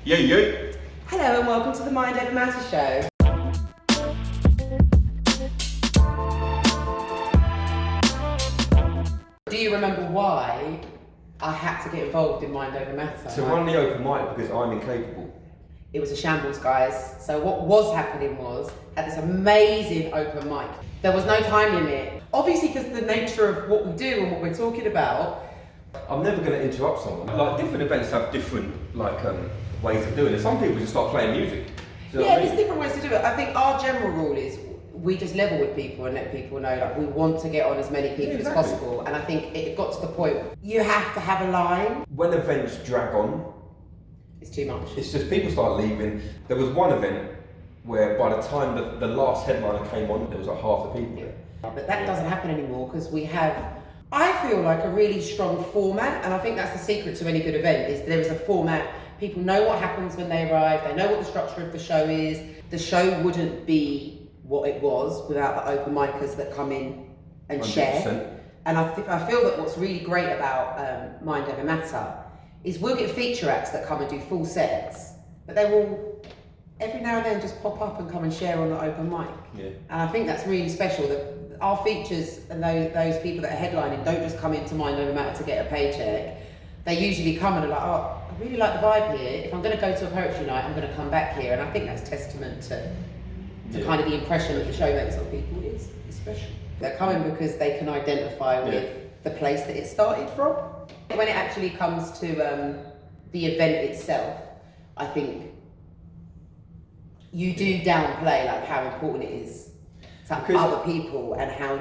Yo. Hello and welcome to the Mind Over Matter show. Do you remember why I had to get involved in Mind Over Matter? To run the open mic because I'm incapable. It was a shambles, guys. So what was happening was, had this amazing open mic. There was no time limit. Obviously, because the nature of what we do and what we're talking about. I'm never going to interrupt someone. Like, different events have different ways of doing it. Some people just start playing music. There's different ways to do it. I think our general rule is we just level with people and let people know we want to get on as many people as possible. And I think it got to the point you have to have a line. When events drag on, it's too much. It's just people start leaving. There was one event where by the time the last headliner came on, there was like half the people. But that doesn't happen anymore because we have, I feel like, a really strong format, and I think that's the secret to any good event, is there is a format. People know what happens when they arrive, they know what the structure of the show is. The show wouldn't be what it was without the open micers that come in and 100%. Share. And I feel that what's really great about Mind Over Matter is we'll get feature acts that come and do full sets, but they will every now and then just pop up and come and share on the open mic. Yeah. And I think that's really special, that our features and those people that are headlining don't just come into Mind Over Matter to get a paycheck. They usually come and are like, oh, I really like the vibe here. If I'm going to go to a poetry night, I'm going to come back here. And I think that's testament to kind of the impression that the show makes on people is special. They're coming because they can identify with the place that it started from. When it actually comes to the event itself, I think you do downplay like how important it is to other people and how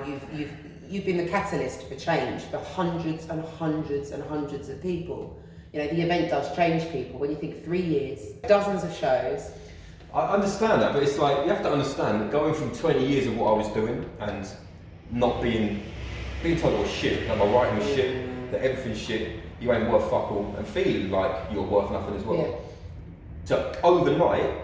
you've been the catalyst for change for hundreds and hundreds and hundreds of people. You know, the event does change people. When you think 3 years, dozens of shows. I understand that, but it's like, you have to understand that going from 20 years of what I was doing and not being told I was shit, that my writing was shit, that everything's shit, you ain't worth fuck all, and feeling like you're worth nothing as well. Yeah. So overnight,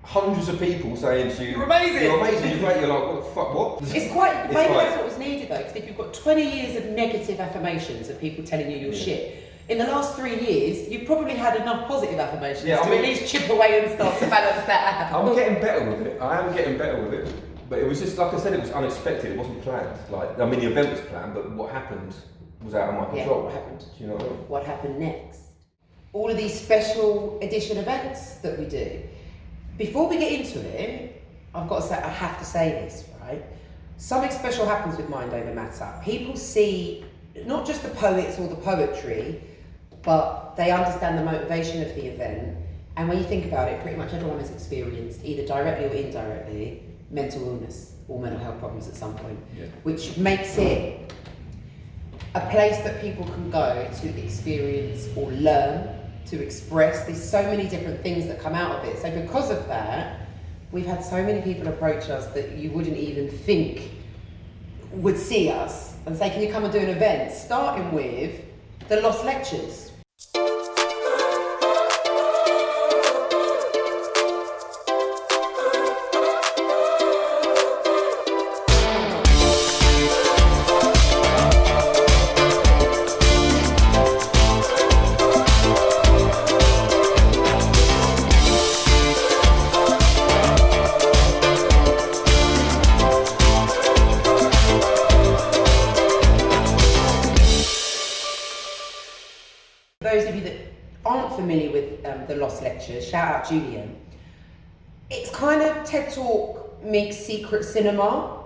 hundreds of people saying to you, you're amazing, you're great, you're like, what the fuck, what? It's quite, maybe that's what was needed though, because if you've got 20 years of negative affirmations of people telling you you're shit, in the last 3 years, you've probably had enough positive affirmations to at least chip away and start to balance that out. I'm getting better with it, I am getting better with it, but it was just, like I said, it was unexpected, it wasn't planned. Like, I mean, the event was planned, but what happened was out of my control. Yeah, what happened? Do you know what I mean? What happened next? All of these special edition events that we do. Before we get into it, I've got to say, I have to say this, right? Something special happens with Mind Over Matter. People see not just the poets or the poetry, but they understand the motivation of the event. And when you think about it, pretty much everyone has experienced, either directly or indirectly, mental illness or mental health problems at some point, which makes it a place that people can go to experience or learn, to express. There's so many different things that come out of it. So because of that, we've had so many people approach us that you wouldn't even think would see us and say, can you come and do an event? Starting with the Lost Lectures. Those of you that aren't familiar with the Lost Lectures, shout out Julian. It's kind of TED Talk meets secret cinema.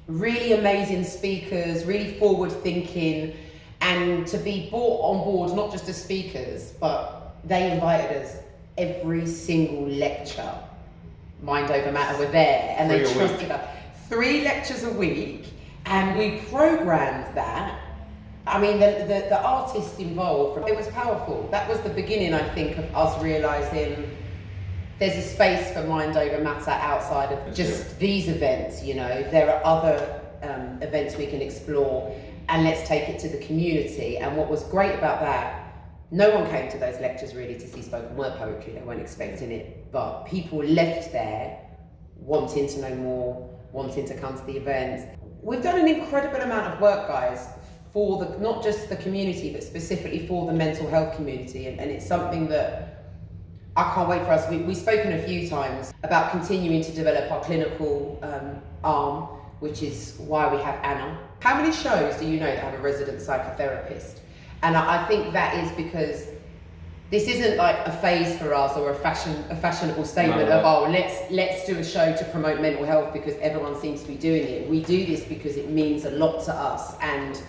Really amazing speakers, really forward thinking, and to be brought on board not just as speakers, but they invited us every single lecture. Mind Over Matter were there, and they trusted us. 3 lectures a week, and we programmed that. I mean, the artists involved, it was powerful. That was the beginning, I think, of us realising there's a space for Mind Over Matter outside of just these events, you know. There are other events we can explore, and let's take it to the community. And what was great about that, no one came to those lectures really to see spoken word poetry, they weren't expecting it, but people left there wanting to know more, wanting to come to the events. We've done an incredible amount of work, guys, for the, not just the community, but specifically for the mental health community. And it's something that I can't wait for us. We've spoken a few times about continuing to develop our clinical arm, which is why we have Anna. How many shows do you know that have a resident psychotherapist? And I think that is because this isn't like a phase for us or a fashionable statement of, oh, let's do a show to promote mental health because everyone seems to be doing it. We do this because it means a lot to us and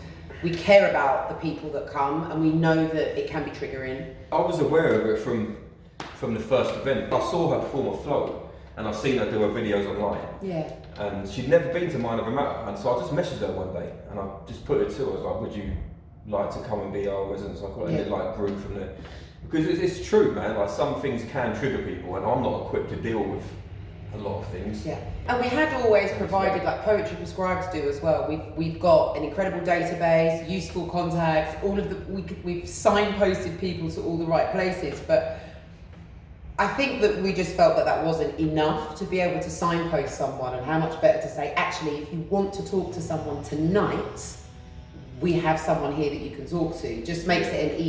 we care about the people that come and we know that it can be triggering. I was aware of it from the first event. I saw her perform a flow and I've seen her do her videos online. Yeah. And she'd never been to Mind Over Matter, and so I just messaged her one day and I just put it to her. I was like, would you like to come and be our resident psychologist? And it like grew from there. Because it's true, man, like some things can trigger people and I'm not equipped to deal with a lot of things. Yeah, and we had always provided, like Poetry Prescribed do as well, we've got an incredible database, useful contacts, all of the, we've signposted people to all the right places, but I think that we just felt that that wasn't enough to be able to signpost someone, and how much better to say, actually, if you want to talk to someone tonight, we have someone here that you can talk to. Just makes it an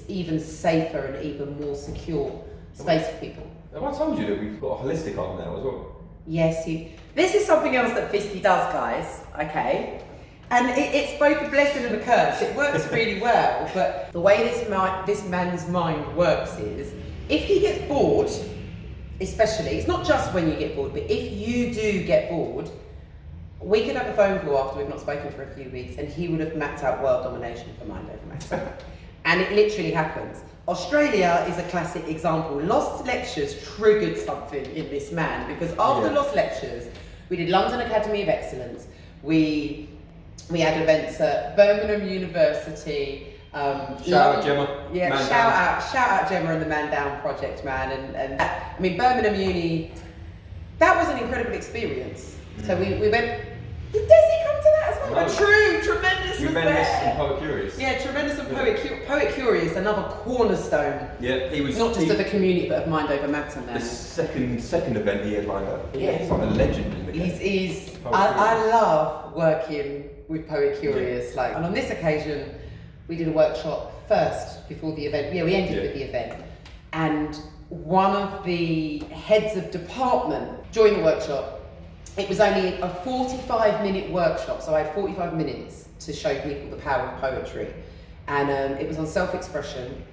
even safer and even more secure space for people. Have I told you that we've got a holistic arm now as well? Yes, this is something else that Fisky does, guys, okay? And it's both a blessing and a curse. It works really well, but the way this man's mind works is, if he gets bored, especially, it's not just when you get bored, but if you do get bored, we could have a phone call after we've not spoken for a few weeks and he would have mapped out world domination for Mind Over Matter. And it literally happens. Australia is a classic example. Lost Lectures triggered something in this man because after Lost Lectures, we did London Academy of Excellence. We had events at Birmingham University. Shout out Gemma. Yeah, Man shout out Gemma and the Man Down Project, man. And that, I mean, Birmingham Uni, that was an incredible experience. So we went. Did Desi come to that as well? No. True, tremendous. Tremendous and Poet Curious. Yeah, tremendous and Poet Curious, another cornerstone. Yeah, he was not just of the community, but of Mind Over Matter now. The second event he had lined up. Yeah, he's like a legend in the game. I love working with Poet Curious. Like, and on this occasion, we did a workshop first before the event. Yeah, we ended with the event, and one of the heads of department during the workshop. It was only a 45-minute workshop, so I had 45 minutes to show people the power of poetry. And it was on self-expression,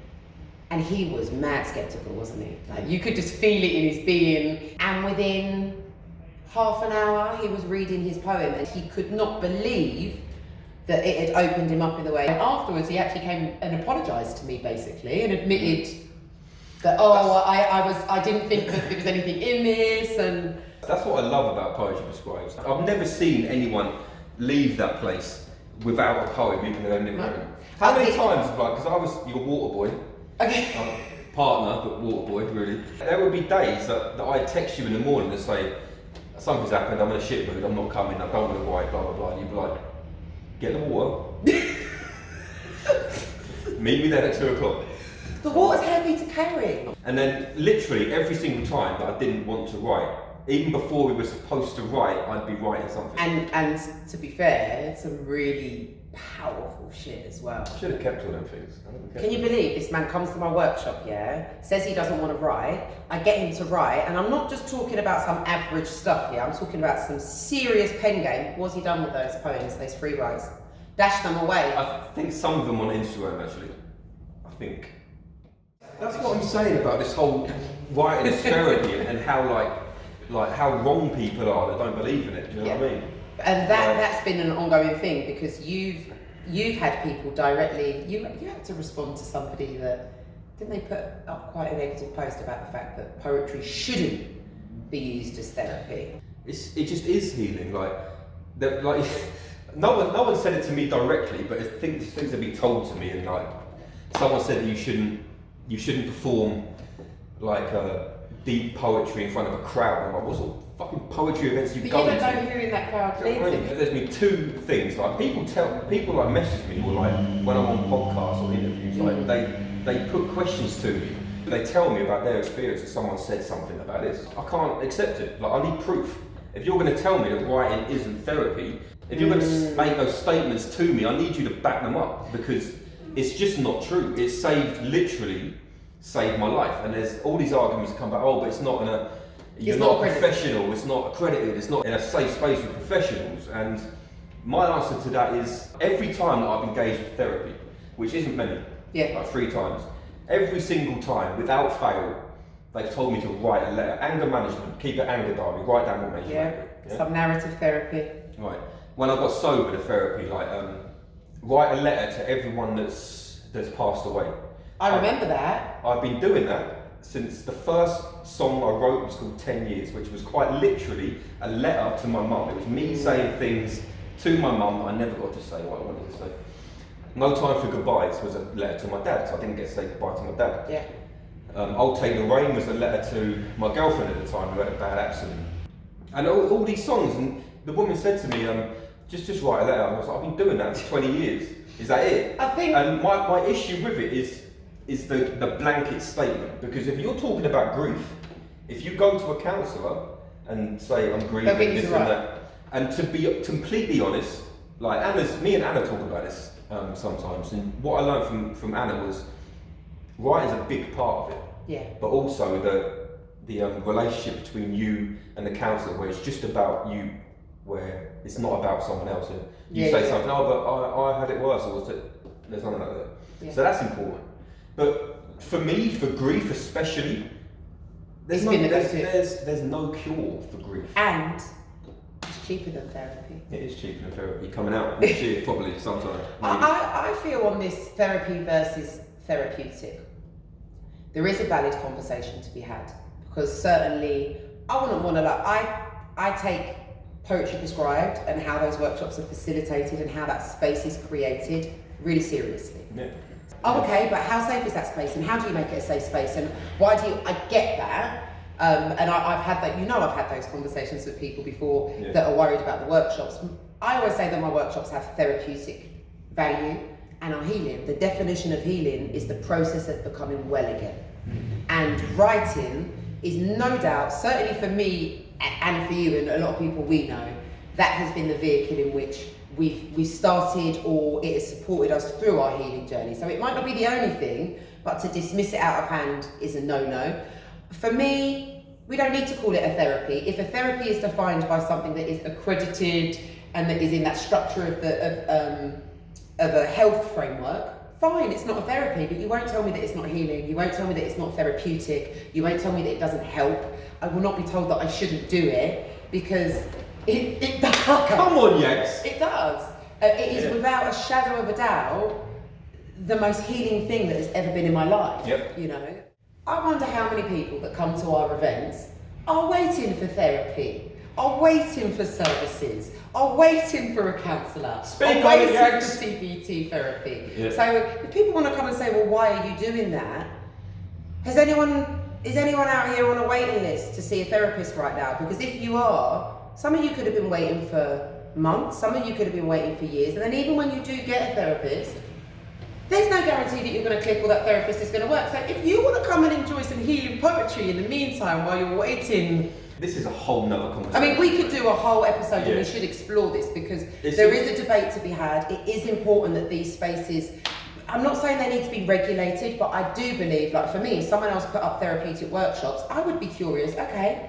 and he was mad skeptical, wasn't he? Like, you could just feel it in his being. And within half an hour, he was reading his poem, and he could not believe that it had opened him up in the way. And afterwards, he actually came and apologised to me, basically, and admitted that, I didn't think that there was anything in this, and... That's what I love about Poetry Prescribed. I've never seen anyone leave that place without a poem, even though they've never written. How many times, like, because I was your water boy, partner, but water boy, really. There would be days that I'd text you in the morning and say, something's happened, I'm in a shit mood, I'm not coming, I don't want to write, blah, blah, blah. And you'd be like, get the water. Meet me there at 2 o'clock. The water's heavy to carry. And then literally every single time that I didn't want to write, even before we were supposed to write, I'd be writing something. And to be fair, some really powerful shit as well. I should have kept all them things. Can you believe this man comes to my workshop, says he doesn't want to write, I get him to write, and I'm not just talking about some average stuff here, I'm talking about some serious pen game. What's he done with those poems, those free writes? Dashed them away. I think some of them on Instagram, actually. I think. That's what I'm saying about this whole writing as therapy and how like how wrong people are that don't believe in it. Do you know what I mean? And that's been an ongoing thing because you've had people directly. You had to respond to somebody that didn't they put up quite a negative post about the fact that poetry shouldn't be used as therapy. It just is healing. Like no one said it to me directly, but it's things that be told to me, and like someone said that you shouldn't perform like deep poetry in front of a crowd. I'm like, what sort of fucking poetry events you go to? You don't know who in that crowd leads. There's been two things, like people like message me, or like when I'm on podcasts or interviews, like they put questions to me. They tell me about their experience that someone said something about this. I can't accept it. Like, I need proof. If you're going to tell me that writing isn't therapy, if you're going to make those statements to me, I need you to back them up, because it's just not true. It saved literally saved my life. And there's all these arguments that come back, oh, but it's not you're It's not not a professional, it's not accredited, it's not in a safe space with professionals. And my answer to that is, every time that I've engaged with therapy, which isn't many, like 3 times, every single time, without fail, they've told me to write a letter. Anger management, keep an anger diary, write down what makes you angry. Some narrative therapy. Right. When I got sober, the therapy, like, write a letter to everyone that's passed away. I remember that. I've been doing that since the first song I wrote was called 10 Years, which was quite literally a letter to my mum. It was me saying things to my mum I never got to say what I wanted to say. No Time for Goodbyes was a letter to my dad, so I didn't get to say goodbye to my dad. Yeah. I'll Take the Rain was a letter to my girlfriend at the time who had a bad accident. And all these songs, and the woman said to me, just write a letter. I was like, I've been doing that for 20 years. Is that it? I think. And my issue with it is the blanket statement, because if you're talking about grief, if you go to a counsellor and say I'm grieving this and that, and to be completely honest, like me and Anna talk about this sometimes, and what I learned from Anna was writing's a big part of it. Yeah. But also the relationship between you and the counsellor, where it's just about you, where it's not about someone else, and you say something, oh, but I had it worse, or there's none of that there. Yeah. So that's important. But for me, for grief especially, there's no cure for grief. And it's cheaper than therapy. It is cheaper than therapy. Coming out next year, probably sometime. I feel on this therapy versus therapeutic, there is a valid conversation to be had, because certainly I wouldn't want to I take Poetry Prescribed and how those workshops are facilitated and how that space is created really seriously. Yeah. Oh, okay, but how safe is that space, and how do you make it a safe space, and why do you? I get that, and I've had that. I've had those conversations with people before that are worried about the workshops. I always say that my workshops have therapeutic value and are healing. The definition of healing is the process of becoming well again, and writing is no doubt, certainly for me and for you and a lot of people we know, that has been the vehicle in which we've started, or it has supported us through our healing journey. So it might not be the only thing, but to dismiss it out of hand is a no-no. For me, we don't need to call it a therapy. If a therapy is defined by something that is accredited and that is in that structure of a health framework, fine, it's not a therapy, but you won't tell me that it's not healing. You won't tell me that it's not therapeutic. You won't tell me that it doesn't help. I will not be told that I shouldn't do it, because it does. Come on, yes. It does. It is without a shadow of a doubt the most healing thing that has ever been in my life. Yep. You know, I wonder how many people that come to our events are waiting for therapy, are waiting for services, are waiting for a counsellor, are waiting for CBT therapy. Yeah. So if people want to come and say, well, why are you doing that? Is anyone out here on a waiting list to see a therapist right now? Because if you are, some of you could have been waiting for months, some of you could have been waiting for years, and then even when you do get a therapist, there's no guarantee that you're going to click or that therapist is going to work. So if you want to come and enjoy some healing poetry in the meantime while you're waiting... This is a whole nother conversation. I mean, we could do a whole episode and we should explore this, because there is a debate to be had. It is important that these spaces... I'm not saying they need to be regulated, but I do believe, like for me, if someone else put up therapeutic workshops, I would be curious, okay,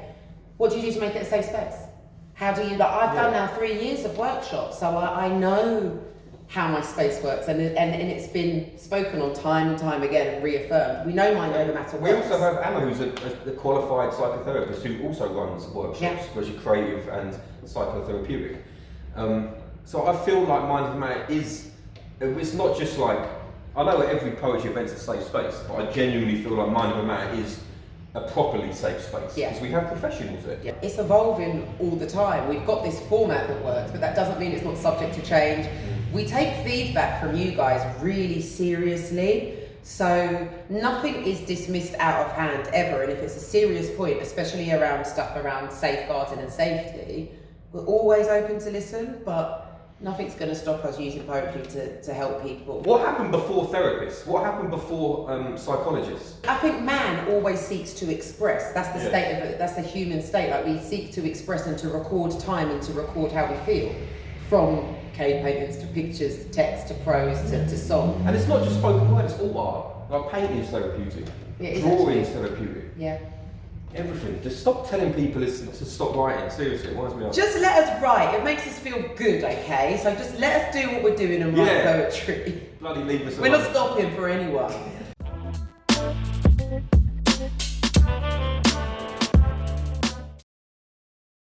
what do you do to make it a safe space? How do you, I've done now 3 years of workshops, so I know how my space works, and it's been spoken on time and time again and reaffirmed. We know mine no matter what. We also have Anna, who's a qualified psychotherapist who also runs workshops, where she's creative and psychotherapeutic. So I feel like Mind of Matter it's not just like, I know every poetry event's a safe space, but I genuinely feel like Mind of Matter is a properly safe space, because we have professionals there. Yeah. It's evolving all the time. We've got this format that works, but that doesn't mean it's not subject to change. We take feedback from you guys really seriously, so nothing is dismissed out of hand ever, and if it's a serious point, especially around stuff around safeguarding and safety, we're always open to listen, but nothing's going to stop us using poetry to help people. What happened before therapists? What happened before psychologists? I think man always seeks to express. That's the state of it. That's the human state. Like, we seek to express and to record time and to record how we feel, from cave paintings to pictures to text to prose to song. And it's not just spoken word; it's all art. Like painting is therapeutic. It is Drawing's actually. therapeutic. Yeah. Everything. Just stop telling people to stop writing. Seriously, it winds me up. Just let us write. It makes us feel good, okay? So just let us do what we're doing and write poetry. Bloody leave us We're alone. not stopping for anyone.